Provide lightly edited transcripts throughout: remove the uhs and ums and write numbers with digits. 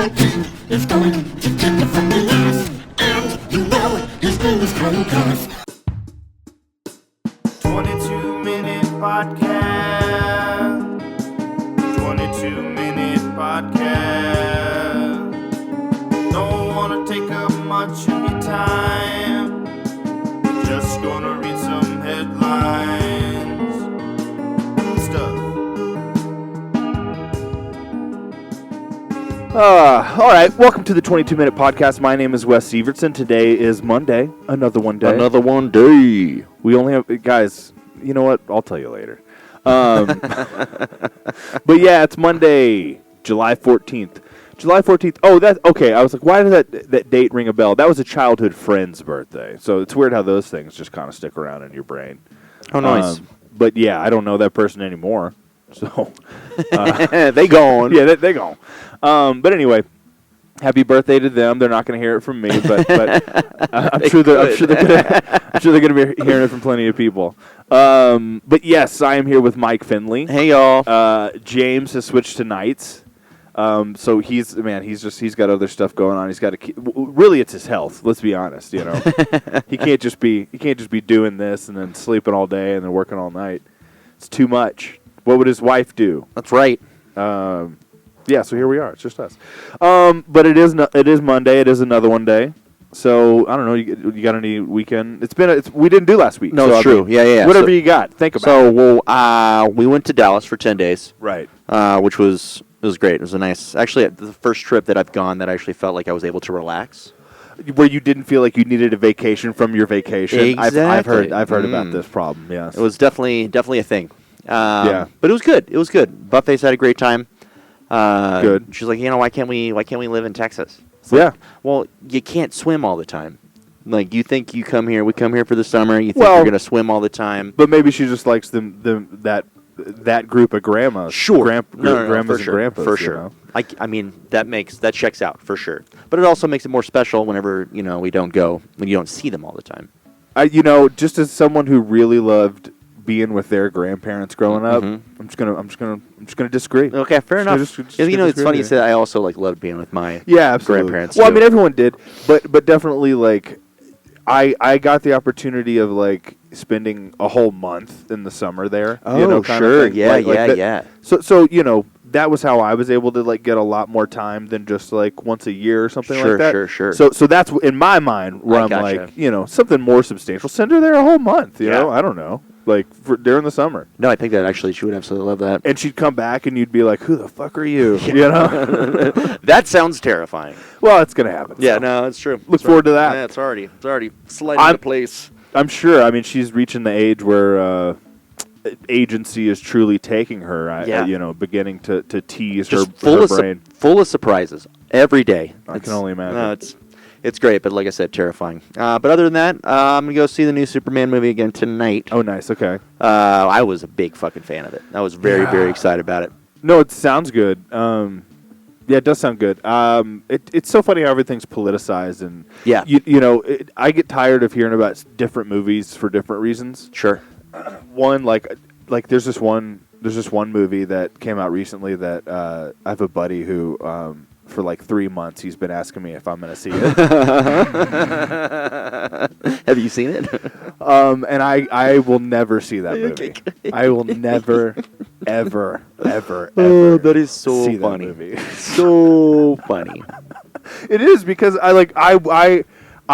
My king is going to kick it from the ass. And you know his name is Conquest. 22-minute podcast. 22-minute podcast. Don't wanna take up much of your time. Just gonna read some headlines and stuff. All right, welcome to the 22-minute podcast. My name is Wes Evertson. Today is Monday, another one day. Another one day. We only have, guys, you know what? I'll tell you later. But yeah, it's Monday, July 14th. July 14th. Oh, that's okay. I was like, why did that date ring a bell? That was a childhood friend's birthday. So it's weird how those things just kind of stick around in your brain. Oh, nice. But yeah, I don't know that person anymore. So they gone. Yeah, they gone. But anyway, happy birthday to them. They're not going to hear it from me, but I'm sure they're going to be hearing it from plenty of people. But yes, I am here with Mike Finley. Hey, y'all. James has switched to nights. So he's got other stuff going on. He's got to really it's his health. Let's be honest. You know, he can't just be doing this and then sleeping all day and then working all night. It's too much. What would his wife do? That's right. Yeah, so here we are. It's just us. But it is Monday. It is another one day. So I don't know. You got any weekend? We didn't do last week. No, so it's true. Yeah. Whatever you got, think about it. So we went to Dallas for 10 days. Right. Which was great. It was a nice. Actually, the first trip that I've gone that I actually felt like I was able to relax. Where you didn't feel like you needed a vacation from your vacation. Exactly. I've heard about this problem. Yes. It was definitely a thing. Yeah. But it was good. It was good. Buffet's had a great time. Good. She's like, why can't we live in Texas? Yeah. Well, you can't swim all the time. Like, you think we come here for the summer. You think we're going to swim all the time. But maybe she just likes that group of grandmas. Sure. Grandmas for sure. and grandpas. For sure. You know? I mean, that checks out for sure. But it also makes it more special whenever, we don't go, when you don't see them all the time. Just as someone who really loved being with their grandparents growing up, I'm just gonna disagree. Okay, fair enough. It's funny you said I also loved being with my grandparents. Well, too. I mean, everyone did, but definitely I got the opportunity of spending a whole month in the summer there. Oh, sure, yeah. So that was how I was able to get a lot more time than just once a year or something like that. Sure. So that's in my mind where I'm gotcha. something more substantial. Send her there a whole month. You know, I don't know. During the summer. No, I think that actually she would absolutely love that. And she'd come back and you'd be like, who the fuck are you? You know? That sounds terrifying. Well, it's going to happen. Yeah, so. no, it's true. Look forward to that. Yeah, it's already sliding into place. I'm sure. I mean, she's reaching the age where agency is truly taking her, beginning to tease her brain. Full of surprises every day. I can only imagine. No, it's great, but like I said, terrifying. But other than that, I'm going to go see the new Superman movie again tonight. Oh, nice. Okay. I was a big fucking fan of it. I was very, very excited about it. No, it sounds good. Yeah, it does sound good. It's so funny how everything's politicized. And, I get tired of hearing about different movies for different reasons. Sure. One, there's this one movie that came out recently that I have a buddy who... for 3 months, he's been asking me if I'm going to see it. Have you seen it? And I will never see that movie. I will never, ever, ever, ever. That is so see funny. That movie. So funny. It is because I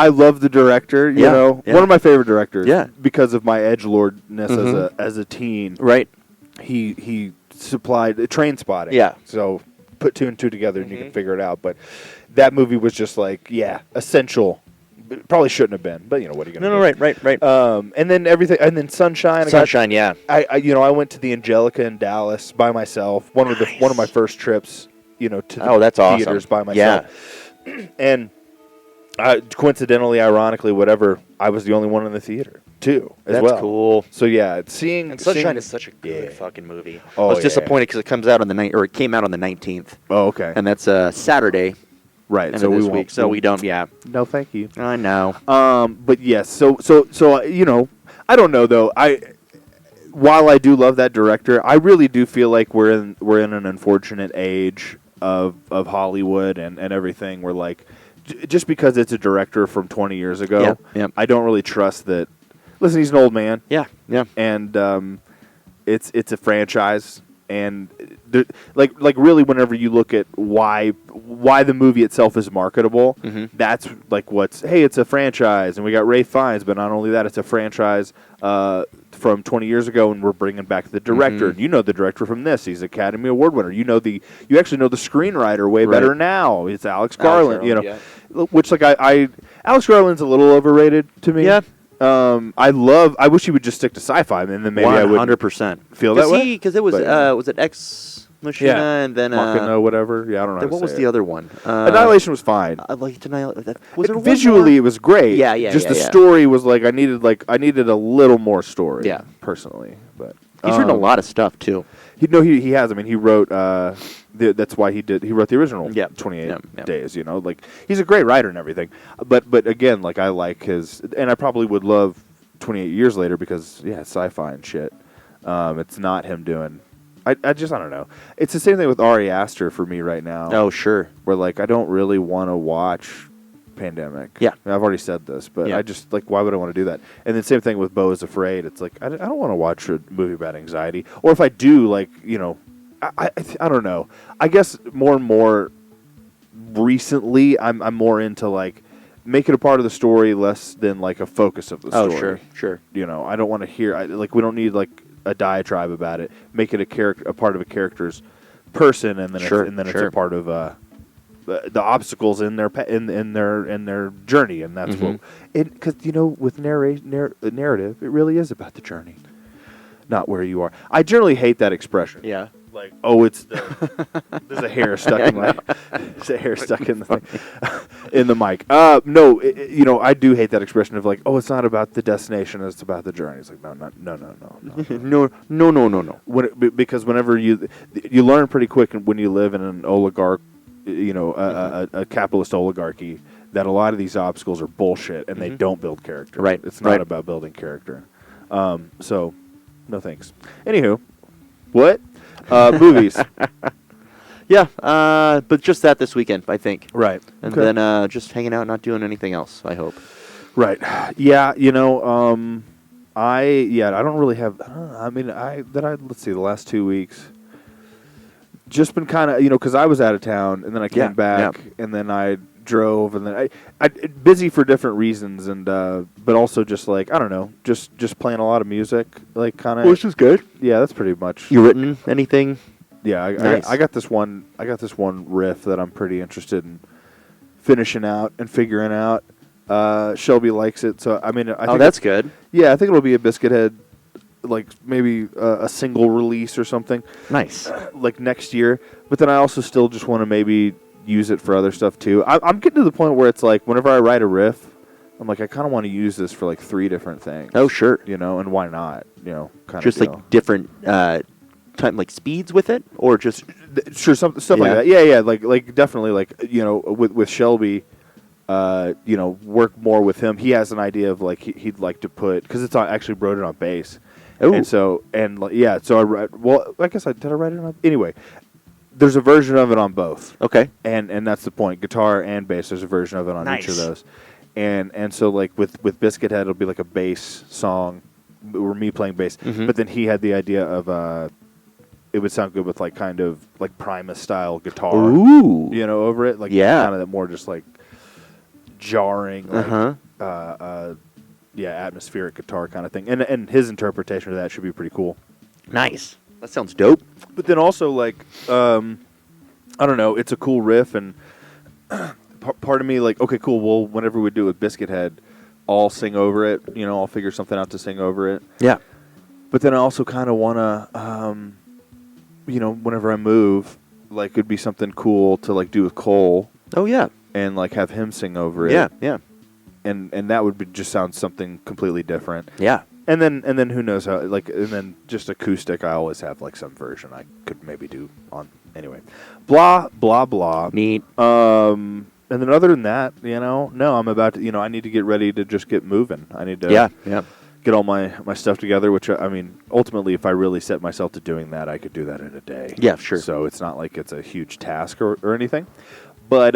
love the director. You know, one of my favorite directors. Yeah. Because of my edgelordness as a teen. Right. He supplied train spotting. Yeah. So. Put two and two together and you can figure it out. But that movie was just essential. It probably shouldn't have been, but what are you going to do? No, right. And then everything, and then Sunshine. Yeah. I went to the Angelica in Dallas by myself. One of my first trips, to the that's theaters awesome. by myself. Yeah. And coincidentally, ironically, whatever, I was the only one in the theater too. That's cool. So seeing Sunshine is such a good fucking movie. Oh, I was disappointed because it came out on the 19th. Oh, okay. And that's Saturday. Right. So this week. So we don't. Yeah. No, thank you. I know. But yes. So I don't know though. While I do love that director, I really do feel like we're in an unfortunate age of Hollywood and everything. Where like just because it's a director from 20 years ago, I don't really trust that. Listen, he's an old man. Yeah, yeah. And it's a franchise, and like really, whenever you look at why the movie itself is marketable, that's like it's a franchise, and we got Ray Fiennes, but not only that, it's a franchise from 20 years ago, and we're bringing back the director. And you know the director from this; he's Academy Award winner. You actually know the screwwriter way better now. It's Alex Garland. Which like Alex Garland's a little overrated to me. Yeah. I wish he would just stick to sci-fi, and then maybe 100%. I would feel that way. Because it was was it Ex Machina and then Machina, whatever. Yeah, I don't know. What was the other one? Annihilation was fine. Visually, it was great. Yeah, yeah. Just the story was like I needed a little more story. Yeah, personally, but he's written a lot of stuff too. He has. I mean, he wrote. That's why he wrote the original 28 Days. Like he's a great writer and everything. But again, like I like his, and I probably would love 28 Years Later because it's sci-fi and shit. It's not him doing. I don't know. It's the same thing with Ari Aster for me right now. Oh sure. Where like I don't really want to watch Pandemic. Yeah, I mean, I've already said this, but I just like why would I want to do that? And then same thing with Beau is Afraid. It's like I don't want to watch a movie about anxiety, or if I do, like I don't know. I guess more and more recently, I'm more into like make it a part of the story, less than like a focus of the story. Oh, sure. I don't want to hear like we don't need like a diatribe about it. Make it a part of a character's person, and then it's a part of the obstacles in their journey, and that's what. Because with narrative, it really is about the journey, not where you are. I generally hate that expression. Yeah. Like, there's a hair stuck in the thing, in the mic. No, I do hate that expression of like, it's not about the destination, it's about the journey. It's like, no. Because whenever you learn pretty quick when you live in an oligarch, a capitalist oligarchy, that a lot of these obstacles are bullshit and they don't build character. Right. It's not about building character. So, no thanks. Anywho, what? Movies. Yeah, but just that this weekend, I think. Right. And then just hanging out, not doing anything else, I hope. Right. Yeah, I don't really have, let's see, the last 2 weeks, just been kind of, because I was out of town, and then I came back, and then I drove, and then I busy for different reasons, and but also just like I don't know, just playing a lot of music, like kind of. Which is good. Yeah, that's pretty much. You written anything? Yeah, nice. I got this one riff that I'm pretty interested in finishing out and figuring out. Shelby likes it, so I mean, I think that's good. Yeah, I think it'll be a Biscuithead, like maybe a single release or something. Nice. Like next year, but then I also still just want to maybe use it for other stuff too. I'm getting to the point where it's like whenever I write a riff, I'm like I kind of want to use this for like 3 different things. Oh sure. And why not? Kind of just like different time like speeds with it, or just sure stuff like that. Yeah. Like definitely like with Shelby. Work more with him. He has an idea of like he'd like to put because it's actually wrote it on bass. Ooh. And so I guess did I write it on anyway. There's a version of it on both. Okay. And that's the point. Guitar and bass, there's a version of it on each of those. And so like with Biscuithead, it'll be like a bass song or me playing bass. Mm-hmm. But then he had the idea of it would sound good with like kind of like Primus style guitar. Ooh. Over it. Like kind of that more just like jarring like atmospheric guitar kind of thing. And his interpretation of that should be pretty cool. Nice. That sounds dope. But then also, like, I don't know, it's a cool riff, and part of me, like, okay, cool, well, whenever we do it with Biscuithead, I'll sing over it, I'll figure something out to sing over it. Yeah. But then I also kind of want to, whenever I move, like, it'd be something cool to, like, do with Cole. Oh, yeah. And, like, have him sing over it. Yeah. And that would just sound something completely different. Yeah. And then who knows how, like, and then just acoustic, I always have, like, some version I could maybe do on, anyway. Blah, blah, blah. Neat. And then other than that, no, I'm about to, I need to get ready to just get moving. I need to. Yeah. get all my stuff together, which, I mean, ultimately, if I really set myself to doing that, I could do that in a day. Yeah, sure. So it's not like it's a huge task or anything. But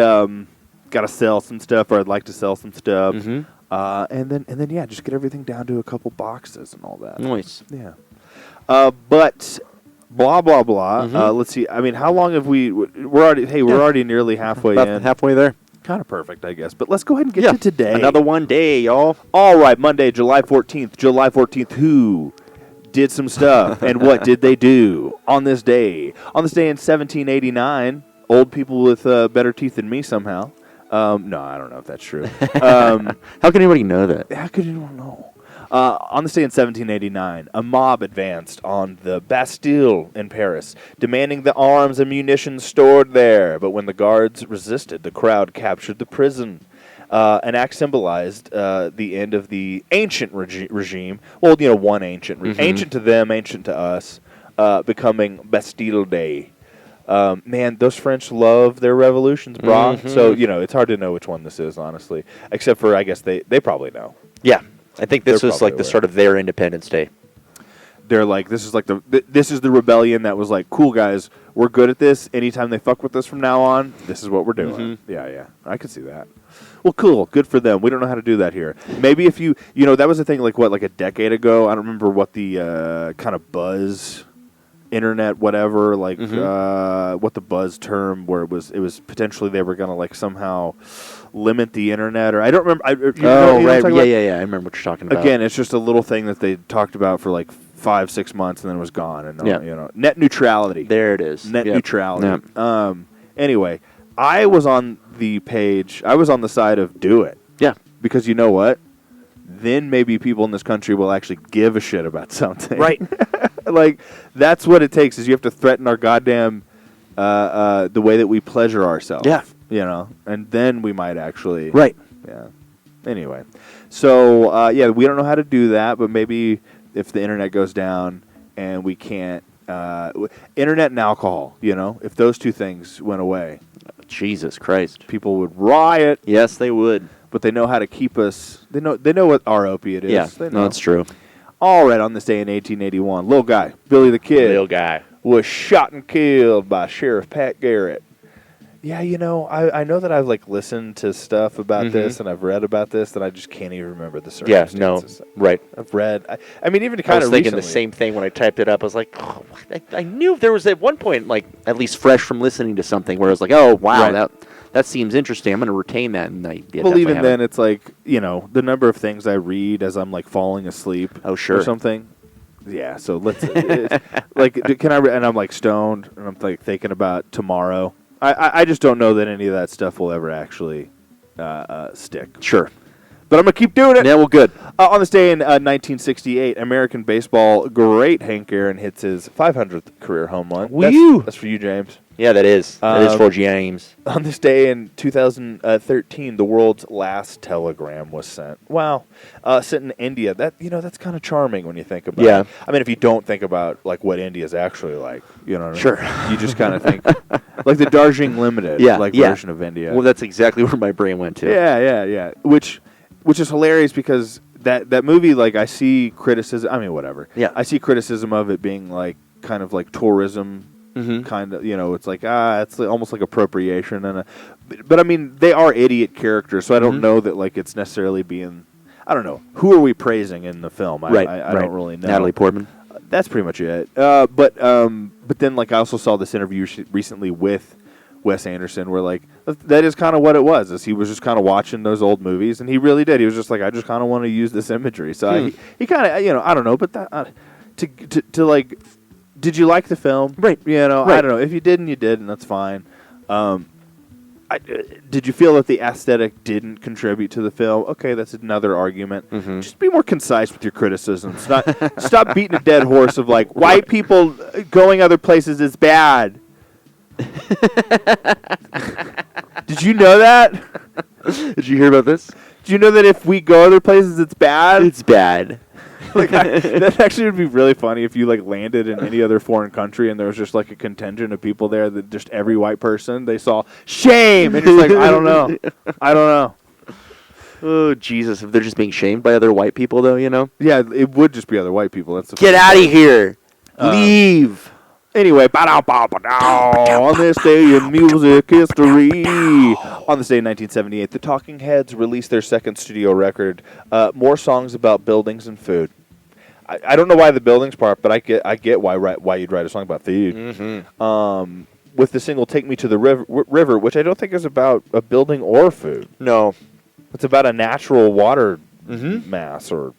got to sell some stuff, or I'd like to sell some stuff. Mm-hmm. And then, yeah, just get everything down to a couple boxes and all that. Nice. Yeah. But blah, blah, blah. Mhm. Let's see. I mean, how long have we're already nearly halfway About in. halfway there. Kind of perfect, I guess. But let's go ahead and get to today. Another one day, y'all. All right, Monday, July 14th. July 14th, who did some stuff, and what did they do on this day? On this day in 1789, old people with better teeth than me somehow. No, I don't know if that's true. How can anybody know that? How could anyone know? On this day in 1789, a mob advanced on the Bastille in Paris, demanding the arms and munitions stored there. But when the guards resisted, the crowd captured the prison. An act symbolized the end of the ancient regime. Well, one ancient. Ancient to them, ancient to us, becoming Bastille Day. Man, those French love their revolutions, brah. Mm-hmm. So, it's hard to know which one this is, honestly. Except for, I guess, they probably know. Yeah. I think this They're was like probably the aware. start of their Independence Day. They're like, this is like this is the rebellion that was like, cool, guys, we're good at this. Anytime they fuck with us from now on, this is what we're doing. Mm-hmm. Yeah, I could see that. Well, cool, good for them. We don't know how to do that here. Maybe if that was a thing like a decade ago. I don't remember what the kind of buzz, internet, whatever, like what the buzz term where it was potentially they were gonna like somehow limit the internet, or I don't remember. Right. Yeah. I remember what you're talking about. Again, it's just a little thing that they talked about for like 5-6 months and then it was gone. And net neutrality. There it is. Net Yep. neutrality. Yep. Anyway, I was on the page. I was on the side of do it. Yeah. Because you know what? Then maybe people in this country will actually give a shit about something. Right. Like, that's what it takes, is you have to threaten our goddamn the way that we pleasure ourselves. Yeah. And then we might actually. Right. Yeah. Anyway. So, we don't know how to do that, but maybe if the internet goes down and we can't. Internet and alcohol, if those two things went away, Jesus Christ. people would riot, Yes, they would. but they know how to keep us. They know what our opiate is. Yeah. They know. No, that's true. All right, on this day in 1881, little guy, Billy the Kid, Little guy. was shot and killed by Sheriff Pat Garrett. Yeah, I know that I've listened to stuff about this and I've read about this that I just can't even remember the Yeah. circumstances. No. Right. I've read. I mean, even I kind was of thinking recently. the same thing when I typed it up. I was like, oh, I knew there was at one point, at least fresh from listening to something, where I was like, oh, wow, Right. that seems interesting. I'm going to retain that. And I Well, even then, it's like, the number of things I read as I'm falling asleep. Oh, sure. Or something. Yeah, so let's can I? And I'm stoned, and I'm thinking about tomorrow. I just don't know that any of that stuff will ever actually stick. Sure. But I'm gonna keep doing it. Yeah, well, good. On this day in 1968, American baseball great Hank Aaron hits his 500th career home run. Woo! That's for you, James. Yeah, that is. That is for James. On this day in 2013, the world's last telegram was sent. Wow. Sent in India. That's kind of charming when you think about Yeah. it. I mean, if you don't think about like what India's actually like, you know what I mean? Sure. You just kind of think like the Darjeeling Limited Yeah, yeah. version of India. Well, that's exactly where my brain went to. Yeah. Which is hilarious because that movie, I see criticism. I mean, whatever. Yeah. I see criticism of it being kind of like tourism. Kind of, it's it's almost like appropriation, but I mean, they are idiot characters, so I don't know that it's necessarily being. I don't know, who are we praising in the film? I don't really know. Natalie Portman. That's pretty much it. But then I also saw this interview recently with Wes Anderson, where that is kind of what it was. Is he was just kind of watching those old movies, and he really did. He was just I just kind of want to use this imagery. So he kind of I don't know, but that to did you like the film? Right. I Right. don't know. If you didn't, you did, and that's fine. Did you feel that the aesthetic didn't contribute to the film? Okay, that's another argument. Just be more concise with your criticisms. Stop beating a dead horse of white people going other places is bad. Did you know that? Did you hear about this? Did you know that if we go other places, it's bad? It's bad. That actually would be really funny if you landed in any other foreign country and there was just a contingent of people there that just every white person they saw shame and you're I don't know. Oh, Jesus. If they're just being shamed by other white people, though, you know? Yeah, it would just be other white people. That's the Get funny out of part. here. Leave. Anyway, on this day in music history, on this day in 1978, the Talking Heads released their second studio record, more songs about buildings and food. I don't know why the buildings part, but I get why you'd write a song about food. Mm-hmm. With the single "Take Me to the River," which I don't think is about a building or food. No. It's about a natural water Mm-hmm. mass, or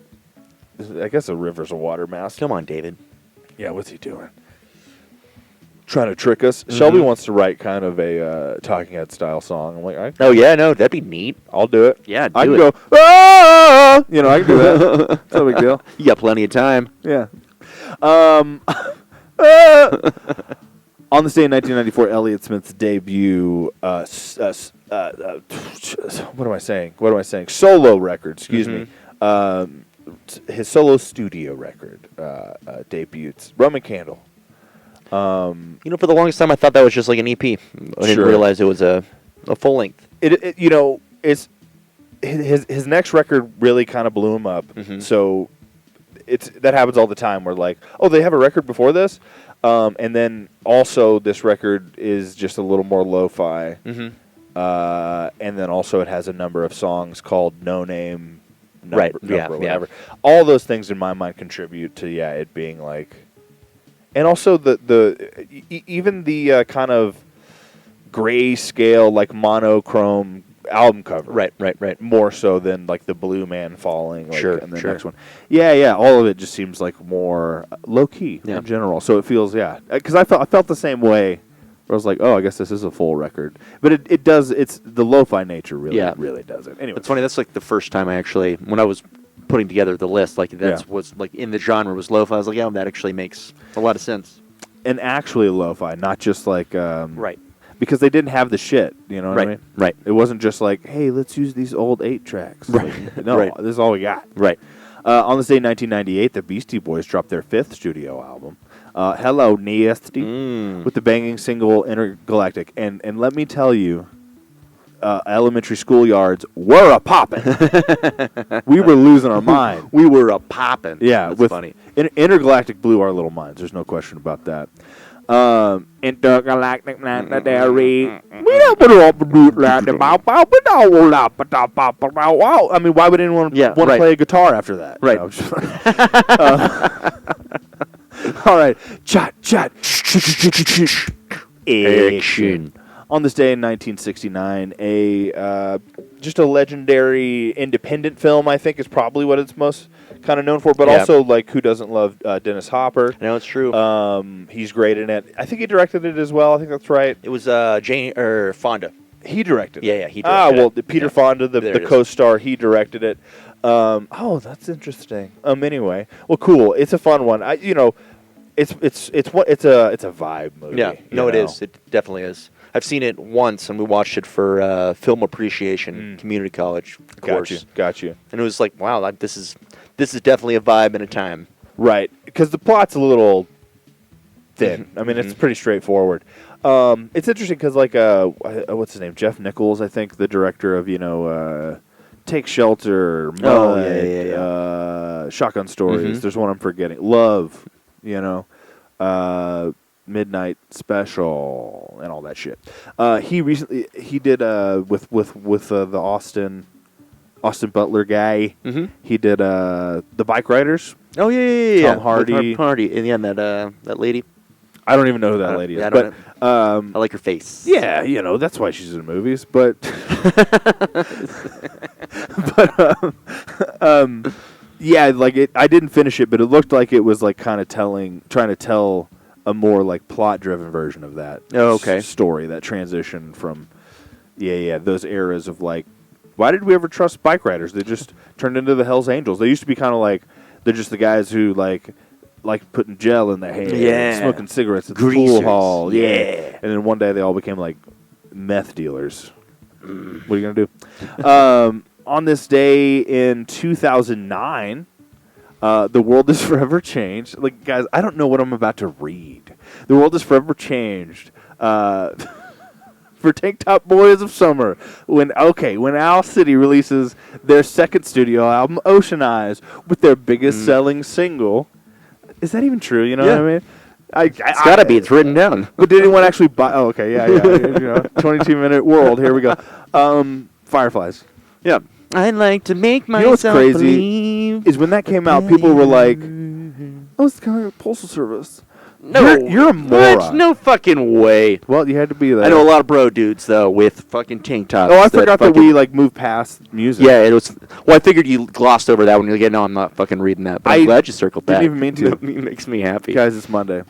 I guess a river's a water mass. Come on, David. Yeah, what's he doing? Trying to trick us. Shelby wants to write kind of a Talking Head style song. I'm like, Oh, yeah, no, that'd be neat. I'll do it. Yeah, I do can it. go, ah! You know, I can do that. It's no big deal. You got plenty of time. Yeah. On this day in 1994, Elliott Smith's debut, what am I saying? Solo record, excuse me. His solo studio record debuts. Roman Candle. You know, for the longest time, I thought that was just like an EP. I didn't Sure. realize it was a full length. It you know, it's his next record really kind of blew him up. So that happens all the time. Where like, oh, they have a record before this, and then also this record is just a little more lo-fi. And then also it has a number of songs called No Name, Right, number, yeah, whatever. All those things in my mind contribute to it being like, and also even the kind of grayscale like monochrome album cover. Right. More so than like the Blue Man Falling. Like, Sure, and the sure. next one. Yeah. All of it just seems like more low key Yeah. in general. So it feels because I felt the same way. Where I was like, oh, I guess this is a full record, but it does. It's the lo-fi nature really does it. Anyway, It's funny. That's like the first time I actually, when I was putting together the list, like was like in the genre was lo-fi. I was like, yeah, that actually makes a lot of sense. and actually lo-fi, not just like Right. because they didn't have the shit. You know what I mean? Right. It wasn't just like, hey, let's use these old 8 tracks. Right. Like, no, Right. this is all we got. Right. On this day, 1998, the Beastie Boys dropped their 5th studio album, Hello Nasty, with the banging single Intergalactic. And let me tell you, elementary schoolyards were a poppin'. We were losing our mind. We were a poppin'. Yeah, That's with funny. Intergalactic blew our little minds. There's no question about that. Intergalactic planetary. We don't put up like the bow bow, but I mean, why would anyone want to play a guitar after that? Right. All right. Chat. Action. On this day in 1969, just a legendary independent film, I think, is probably what it's most kind of known for. But also, like, who doesn't love Dennis Hopper? I know it's true. He's great in it. I think he directed it as well. I think that's right. It was Fonda. He directed it. Yeah, he directed it. Peter Fonda, There the it is. co-star, he directed it. That's interesting. Anyway, well, cool. It's a fun one. It's a vibe movie. Yeah, no, it is. It definitely is. I've seen it once, and we watched it for film appreciation, community college course. Got you. And it was like, wow, this is definitely a vibe and a time. Right, because the plot's a little thin. I mean, it's pretty straightforward. It's interesting because, like, what's his name? Jeff Nichols, I think, the director of, Take Shelter, Mud, Shotgun Stories. There's one I'm forgetting. Love, Midnight Special, and all that shit. He did with the Austin Butler guy. He did the Bike Riders. Oh yeah. Tom Hardy. and that lady. I don't even know who that lady is, I but I like her face. yeah, that's why she's in movies. But yeah, like I didn't finish it, but it looked like it was like kind of trying to tell a more like plot-driven version of that story, that transition from those eras of like, why did we ever trust bike riders? They just turned into the Hells Angels. They used to be kind of like, they're just the guys who like putting gel in their hair, and smoking cigarettes at the pool hall, and then one day they all became like meth dealers. What are you gonna do? On this day in 2009, the world is forever changed. Like, guys, I don't know what I'm about to read. The world is forever changed. for Tank Top Boys of Summer. When Owl City releases their second studio album, Ocean Eyes, with their biggest selling single. Is that even true? You know what I mean? It's got to be. It's written down. But did anyone actually buy? Oh, okay, yeah. 22-minute world. Here we go. Fireflies. Yeah. I'd like to make You know what's myself crazy believe. is when that came out, people were like, "Oh, it's kind of a postal service." No, you're a moron. What? No fucking way. Well, you had to be there. I know a lot of bro dudes though with fucking tank tops. Oh, I forgot that we moved past music. Yeah, it was. Well, I figured you glossed over that when you're like, no, I'm not fucking reading that. But I'm glad you circled that. Didn't even mean to. It makes me happy. Guys, it's Monday.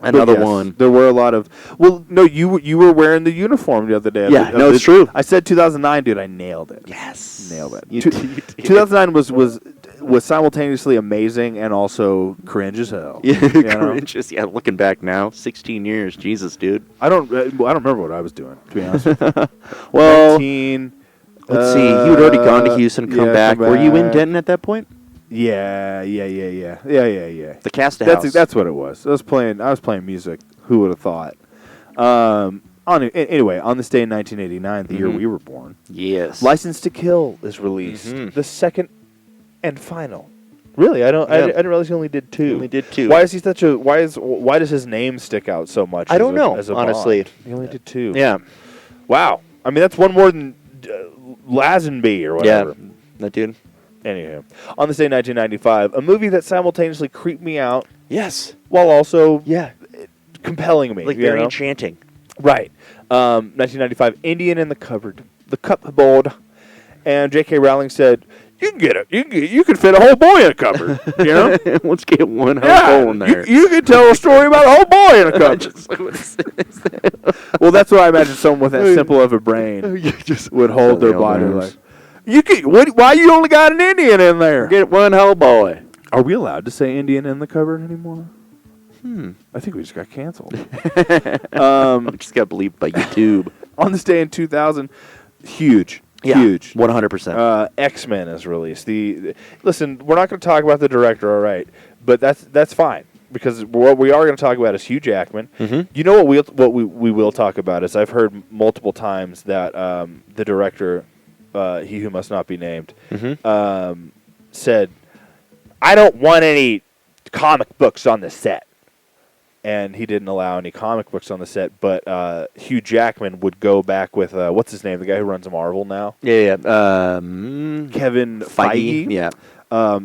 Another But yes, one. There were a lot of. Well, no, you were wearing the uniform the other day. Yeah, no, it's true. I said 2009, dude. I nailed it. Yes, Nailed it. You 2009 was simultaneously amazing and also cringe as hell. Yeah, you know? cringe. Yeah, looking back now, 16 years, Jesus, dude. I don't remember what I was doing, to be honest. Well, 19, let's see. You had already gone to Houston, come back. Were you in Denton at that point? Yeah. The cast house. That's what it was. I was playing music. Who would have thought? Anyway, on this day in 1989, the year we were born, Yes. License to Kill is released. The second and final. Really, I didn't realize he only did two. Only did two. Why is he such a? Why does his name stick out so much? I don't know, as a honestly. Bond? He only did two. Yeah. Wow. I mean, that's one more than Lazenby or whatever. Yeah. That dude. Anywho, on this day in 1995, a movie that simultaneously creeped me out Yes. while also Yeah. compelling me. Like you very know? enchanting. Right. 1995, Indian in the cupboard, and J.K. Rowling said, "You can get it. You can fit a whole boy in a cupboard. You know, Let's get one yeah. hole in there. You can tell a story about a whole boy in a cupboard." Just like what it Well, that's what I imagine someone with that simple of a brain You just would hold their Nail body nerves. like. You can. Why you only got an Indian in there? get one whole boy. Are we allowed to say Indian in the cupboard anymore? I think we just got canceled. I just got believed by YouTube. On this day in 2000, huge. 100%. X-Men is released. Listen, we're not going to talk about the director, all right, but that's fine because what we are going to talk about is Hugh Jackman. You know what we will talk about is I've heard multiple times that the director, he who must not be named, said, "I don't want any comic books on the set." And he didn't allow any comic books on the set, but Hugh Jackman would go back with what's his name, the guy who runs Marvel now, Yeah. Kevin Feige. Yeah.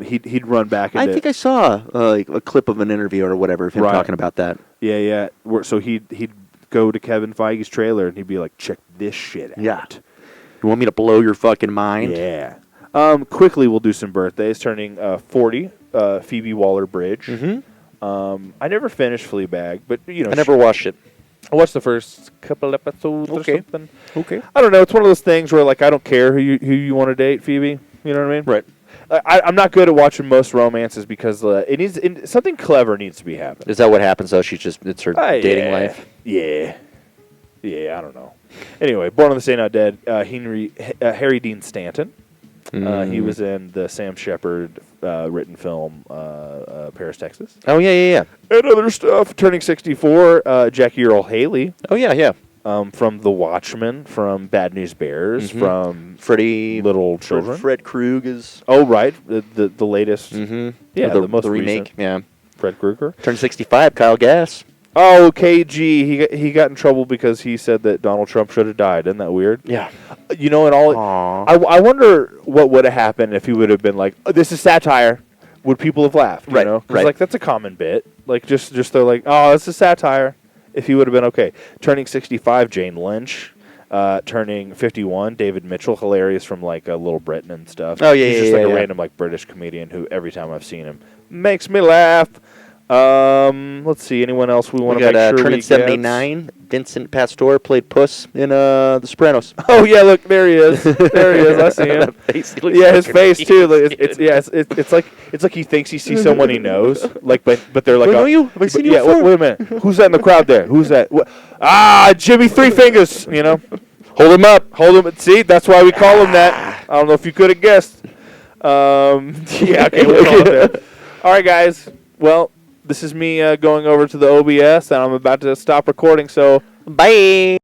He'd run back. I think I saw like a clip of an interview or whatever of him talking about that. Yeah. So he'd go to Kevin Feige's trailer and he'd be like, "Check this shit out." Yeah. You want me to blow your fucking mind? Yeah. Quickly, we'll do some birthdays. Turning 40, Phoebe Waller-Bridge. I never finished Fleabag, but you know, I never watched it. I watched the first couple episodes or Okay. something. Okay. I don't know. It's one of those things where like I don't care who you want to date, Phoebe. You know what I mean? Right. I'm not good at watching most romances because something clever needs to be happening. Is that what happens though? It's her dating life. Yeah. I don't know. Anyway, Born on the Day Not Dead. Harry Dean Stanton. He was in the Sam Shepard written film Paris, Texas. Oh yeah. And other stuff. Turning 64, Jackie Earle Haley. Oh yeah. From The Watchmen, from Bad News Bears, from Freddie Little Children. Fred Krug is. Oh right, the latest. Yeah, the most remake. recent. Yeah. Fred Krueger. Turned 65. Kyle Gass. Oh, KG. He got in trouble because he said that Donald Trump should have died. Isn't that weird? Yeah. You know, and all. I wonder what would have happened if he would have been like, "This is satire." Would people have laughed? Right. You know? 'Cause, right. like that's a common bit. Like just they're like, "Oh, this is satire." If he would have been okay. Turning 65, Jane Lynch. Turning 51, David Mitchell, hilarious from like Little Britain and stuff. Oh yeah. He's just like a random like British comedian who every time I've seen him makes me laugh. Let's see. Anyone else we want to make sure turning we 79. Vincent Pastore played Puss in The Sopranos. Oh yeah, look there he is. There he is. I see him. Yeah, his face too. Like, it's like he thinks he sees someone he knows. Like, but they're like, I know you? Have I seen you yeah. before? Wait a minute. Who's that in the crowd there? Who's that? Jimmy Three Fingers. You know, Hold him up. hold him. See, that's why we call him that. I don't know if you could have guessed. Yeah. Okay. We'll call him that. All right, guys. Well. This is me going over to the OBS, and I'm about to stop recording, so Bye.